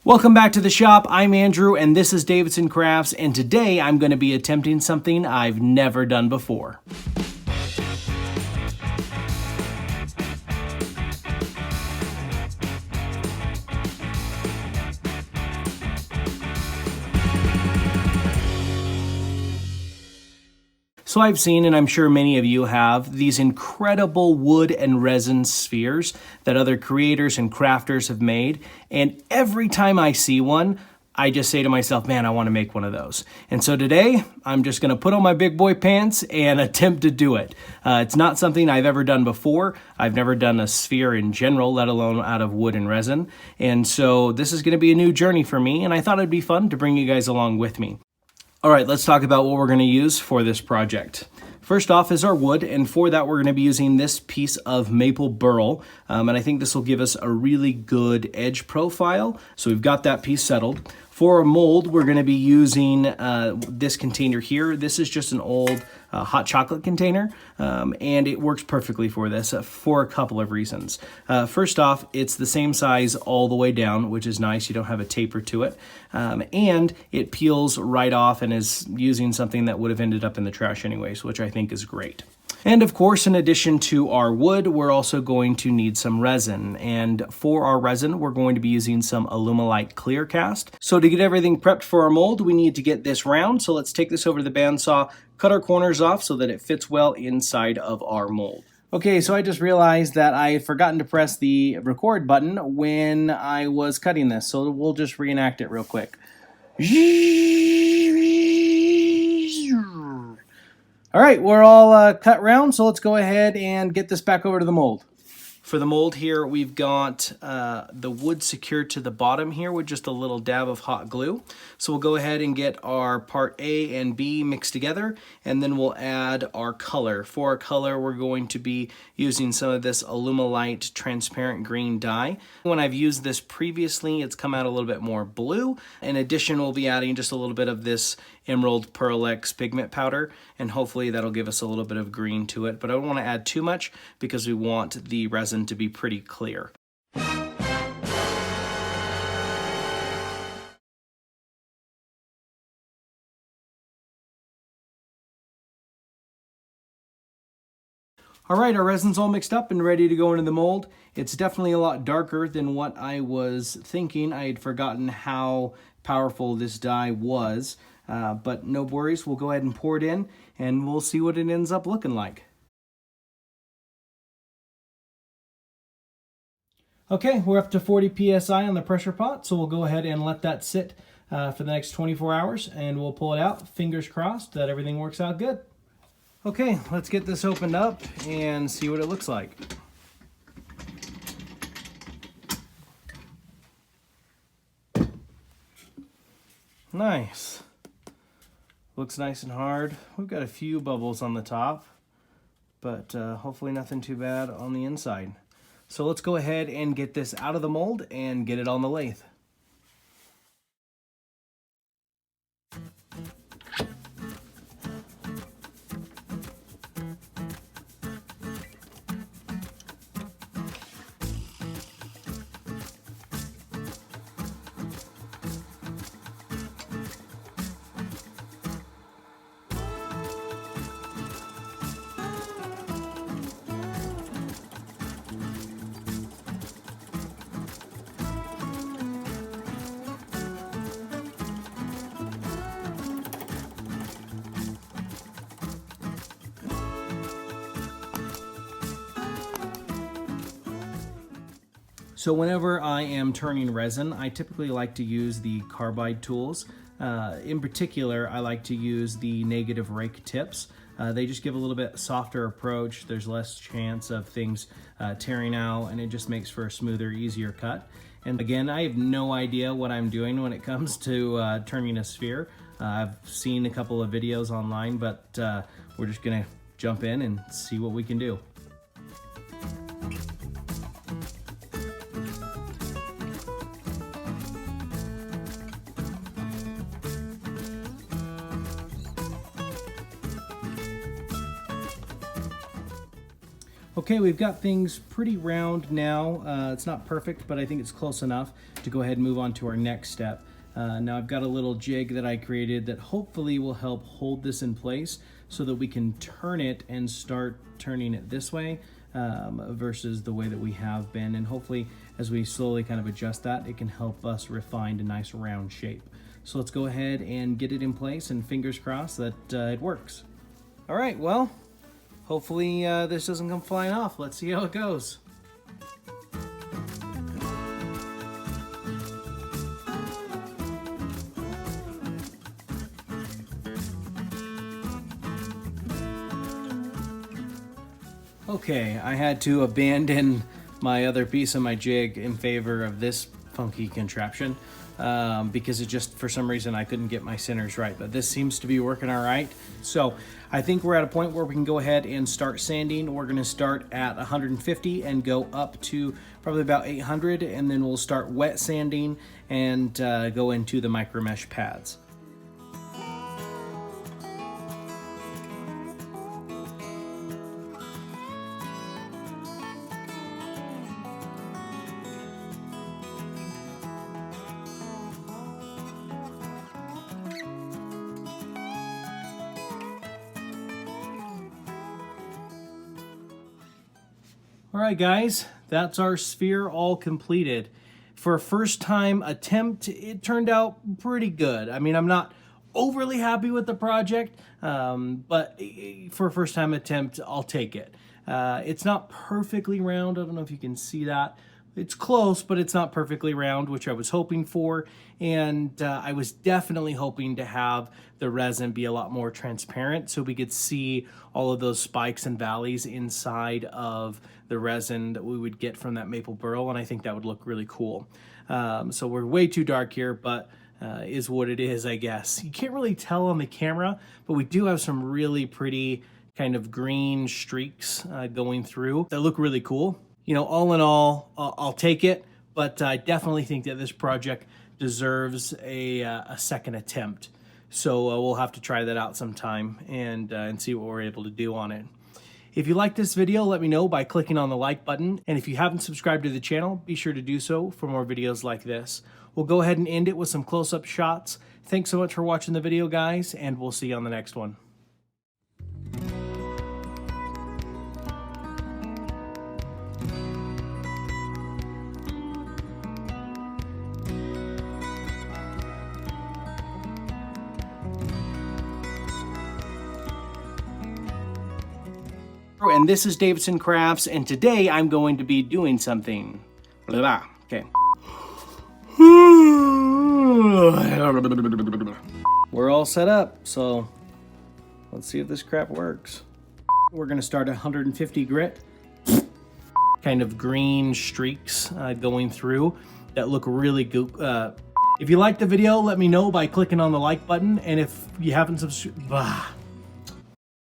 Welcome back to the shop. I'm Andrew and this is Davidson Crafts, and today I'm going to be attempting something I've never done before. So I've seen, and I'm sure many of you have, these incredible wood and resin spheres that other creators and crafters have made. And every time I see one, I just say to myself, man, I want to make one of those. And so today, I'm just going to put on my big boy pants and attempt to do it. It's not something I've ever done before. I've never done a sphere in general, let alone out of wood and resin. And so this is going to be a new journey for me, and I thought it'd be fun to bring you guys along with me. All right, let's talk about what we're going to use for this project. First off is our wood, and for that we're going to be using this piece of maple burl, and I think this will give us a really good edge profile. So we've got that piece settled. For a mold, we're going to be using this container here. This is just an old hot chocolate container, and it works perfectly for this for a couple of reasons. First off, it's the same size all the way down, which is nice. You don't have a taper to it, and it peels right off and is using something that would have ended up in the trash anyways, which I think is great. And of course, in addition to our wood, we're also going to need some resin. And for our resin, we're going to be using some Alumilite Clear Cast. So to get everything prepped for our mold, we need to get this round. So let's take this over to the bandsaw, cut our corners off so that it fits well inside of our mold. Okay, so I just realized that I had forgotten to press the record button when I was cutting this. So we'll just reenact it real quick. All right, we're all cut round, so let's go ahead and get this back over to the mold. For the mold here, we've got the wood secured to the bottom here with just a little dab of hot glue. So we'll go ahead and get our part A and B mixed together, and then we'll add our color. For our color, we're going to be using some of this Alumilite transparent green dye. When I've used this previously, it's come out a little bit more blue. In addition, we'll be adding just a little bit of this Emerald Pearl X pigment powder, and hopefully that'll give us a little bit of green to it, but I don't want to add too much because we want the resin to be pretty clear. All right, our resin's all mixed up and ready to go into the mold. It's definitely a lot darker than what I was thinking. I had forgotten how powerful this dye was, but no worries. We'll go ahead and pour it in and we'll see what it ends up looking like. Okay, we're up to 40 psi on the pressure pot, so we'll go ahead and let that sit for the next 24 hours and we'll pull it out. Fingers crossed that everything works out good. Okay, let's get this opened up and see what it looks like. Nice. Looks nice and hard. We've got a few bubbles on the top, but hopefully nothing too bad on the inside. So let's go ahead and get this out of the mold and get it on the lathe. So whenever I am turning resin, I typically like to use the carbide tools. In particular, I like to use the negative rake tips. They just give a little bit softer approach. There's less chance of things tearing out, and it just makes for a smoother, easier cut. And again, I have no idea what I'm doing when it comes to turning a sphere. I've seen a couple of videos online, but we're just gonna jump in and see what we can do. Okay, we've got things pretty round now. It's not perfect, but I think it's close enough to go ahead and move on to our next step. Now I've got a little jig that I created that hopefully will help hold this in place so that we can turn it and start turning it this way versus the way that we have been. And hopefully as we slowly kind of adjust that, it can help us refine a nice round shape. So let's go ahead and get it in place and fingers crossed that it works. All right, well, hopefully this doesn't come flying off. Let's see how it goes. Okay, I had to abandon my other piece of my jig in favor of this funky contraption because it just, for some reason, I couldn't get my centers right, but this seems to be working all right. So I think we're at a point where we can go ahead and start sanding. We're gonna start at 150 and go up to probably about 800, and then we'll start wet sanding and go into the micro mesh pads. All right, guys, that's our sphere all completed. For a first time attempt, it turned out pretty good. I mean, I'm not overly happy with the project, but for a first time attempt, I'll take it. It's not perfectly round. I don't know if you can see that. It's close, but it's not perfectly round, which I was hoping for. And I was definitely hoping to have the resin be a lot more transparent so we could see all of those spikes and valleys inside of the resin that we would get from that maple burl. And I think that would look really cool. So we're way too dark here, but is what it is, I guess. You can't really tell on the camera, but we do have some really pretty kind of green streaks going through that look really cool. You know, all in all, I'll take it, but I definitely think that this project deserves a second attempt. So we'll have to try that out sometime and see what we're able to do on it. If you like this video, let me know by clicking on the like button. And if you haven't subscribed to the channel, be sure to do so for more videos like this. We'll go ahead and end it with some close-up shots. Thanks so much for watching the video, guys, and we'll see you on the next one. And this is Davidson Crafts, and today I'm going to be doing something. Blah, blah. Okay. We're all set up, so let's see if this crap works. We're gonna start at 150 grit. Kind of green streaks going through that look really good. If you liked the video, let me know by clicking on the like button, and if you haven't subscribed,